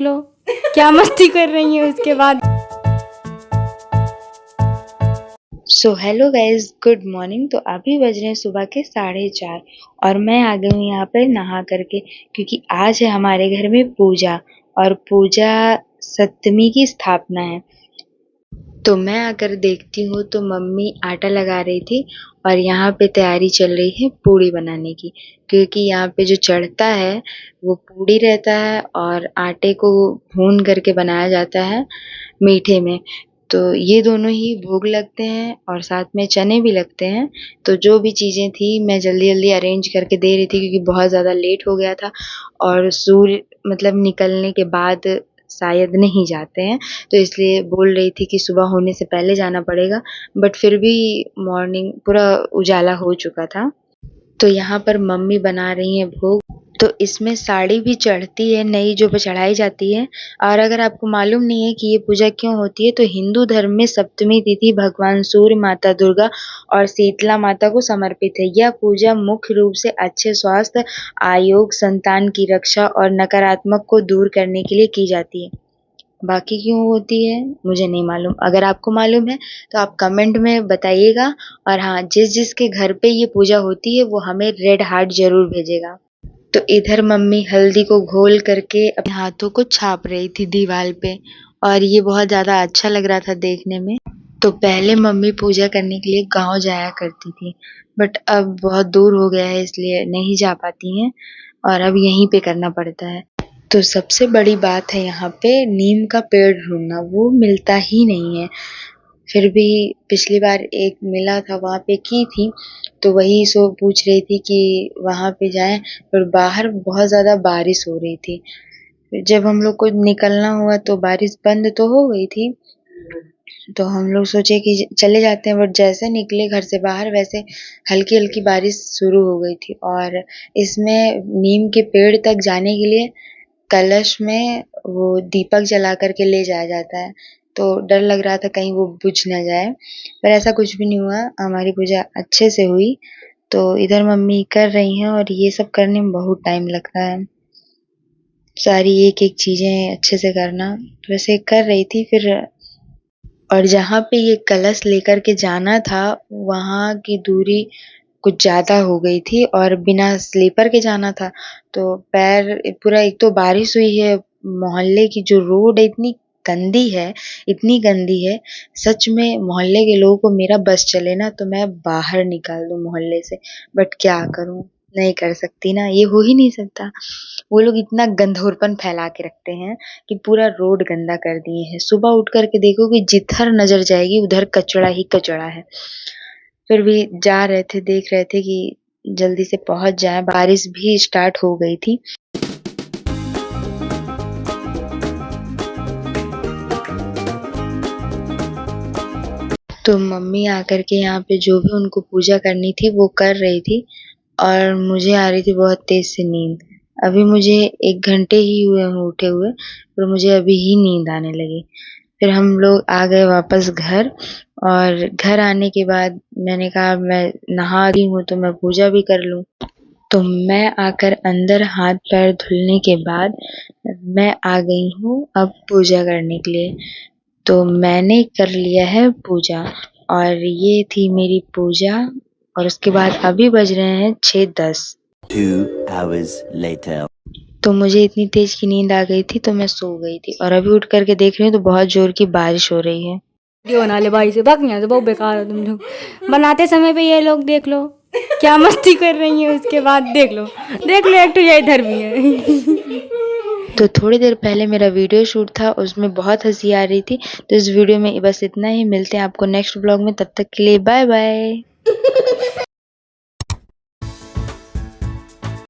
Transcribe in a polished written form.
लो क्या मस्ती कर रही है उसके बाद। So hello guys, good morning. तो अभी बज रहे हैं सुबह के 4:30 और मैं आ गई हूँ यहाँ पर नहा करके, क्योंकि आज है हमारे घर में पूजा। और पूजा सप्तमी की स्थापना है। तो मैं आकर देखती हूँ तो मम्मी आटा लगा रही थी और यहाँ पे तैयारी चल रही है पूड़ी बनाने की, क्योंकि यहाँ पे जो चढ़ता है वो पूड़ी रहता है और आटे को भून करके बनाया जाता है मीठे में। तो ये दोनों ही भोग लगते हैं और साथ में चने भी लगते हैं। तो जो भी चीज़ें थी मैं जल्दी जल्दी अरेंज करके दे रही थी, क्योंकि बहुत ज़्यादा लेट हो गया था और सूर्य मतलब निकलने के बाद शायद नहीं जाते हैं, तो इसलिए बोल रही थी कि सुबह होने से पहले जाना पड़ेगा। बट फिर भी मॉर्निंग पूरा उजाला हो चुका था। तो यहाँ पर मम्मी बना रही हैं भोग। तो इसमें साड़ी भी चढ़ती है नई, जो चढ़ाई जाती है। और अगर आपको मालूम नहीं है कि ये पूजा क्यों होती है, तो हिंदू धर्म में सप्तमी तिथि भगवान सूर्य, माता दुर्गा और शीतला माता को समर्पित है। यह पूजा मुख्य रूप से अच्छे स्वास्थ्य, आयोग, संतान की रक्षा और नकारात्मक को दूर करने के लिए की जाती है। बाकी क्यों होती है मुझे नहीं मालूम। अगर आपको मालूम है तो आप कमेंट में बताइएगा। और हाँ, जिस जिसके घर पे ये पूजा होती है वो हमें रेड हार्ट जरूर भेजेगा। तो इधर मम्मी हल्दी को घोल करके अपने हाथों को छाप रही थी दीवार पे, और ये बहुत ज्यादा अच्छा लग रहा था देखने में। तो पहले मम्मी पूजा करने के लिए गांव जाया करती थी, बट अब बहुत दूर हो गया है इसलिए नहीं जा पाती हैं और अब यहीं पे करना पड़ता है। तो सबसे बड़ी बात है यहाँ पे नीम का पेड़ ढूंढना, वो मिलता ही नहीं है। फिर भी पिछली बार एक मिला था, वहाँ पे की थी, तो वही सो पूछ रही थी कि वहाँ पे जाएं, पर बाहर बहुत ज़्यादा बारिश हो रही थी। फिर जब हम लोग को निकलना हुआ तो बारिश बंद तो हो गई थी, तो हम लोग सोचे कि चले जाते हैं। बट जैसे निकले घर से बाहर, वैसे हल्की हल्की बारिश शुरू हो गई थी। और इसमें नीम के पेड़ तक जाने के लिए कलश में वो दीपक जला करके ले जाया जाता है। तो डर लग रहा था कहीं वो बुझ ना जाए, पर ऐसा कुछ भी नहीं हुआ, हमारी पूजा अच्छे से हुई। तो इधर मम्मी कर रही हैं और ये सब करने में बहुत टाइम लगता है, सारी एक एक चीजें अच्छे से करना। तो वैसे कर रही थी फिर। और जहाँ पे ये कलश लेकर के जाना था, वहाँ की दूरी कुछ ज़्यादा हो गई थी और बिना स्लीपर के जाना था। तो पैर पूरा, एक तो बारिश हुई है, मोहल्ले की जो रोड है इतनी गंदी है, इतनी गंदी है। सच में मोहल्ले के लोगों को मेरा बस चले ना तो मैं बाहर निकाल दूं मोहल्ले से, बट क्या करूं, नहीं कर सकती ना, ये हो ही नहीं सकता। वो लोग इतना गंदौरपन फैला के रखते हैं कि पूरा रोड गंदा कर दिए हैं। सुबह उठ करके देखोगे जिधर नजर जाएगी उधर कचड़ा ही कचड़ा है। फिर भी जा रहे थे, देख रहे थे कि जल्दी से पहुंच जाए, बारिश भी स्टार्ट हो गई थी। तो मम्मी आकर के यहाँ पे जो भी उनको पूजा करनी थी वो कर रही थी, और मुझे आ रही थी बहुत तेज से नींद। अभी मुझे 1 घंटे ही हुए हैं उठे हुए, पर मुझे अभी ही नींद आने लगी। फिर हम लोग आ गए वापस घर, और घर आने के बाद मैंने कहा मैं नहा रही हूँ तो मैं पूजा भी कर लूँ। तो मैं आकर अंदर हाथ पैर धुलने के बाद मैं आ गई हूँ अब पूजा करने के लिए। तो मैंने कर लिया है पूजा, और ये थी मेरी पूजा। और उसके बाद अभी बज रहे हैं 6:10। 2 hours later. तो मुझे इतनी तेज की नींद आ गई थी तो मैं सो गई थी, और अभी उठ करके देख रही हूँ तो बहुत जोर की बारिश हो रही है। वीडियो बना ले भाई से, भाग यहाँ से, बहुत बेकार हो तुम लोग। बनाते समय पे ये लोग देख लो क्या मस्ती कर रही है, उसके बाद देख लो एक तो ये इधर भी है। तो थोड़ी देर पहले मेरा वीडियो शूट था, उसमें बहुत हंसी आ रही थी। तो इस वीडियो में बस इतना ही, मिलते हैं आपको नेक्स्ट ब्लॉग में, तब तक के लिए बाय बाय।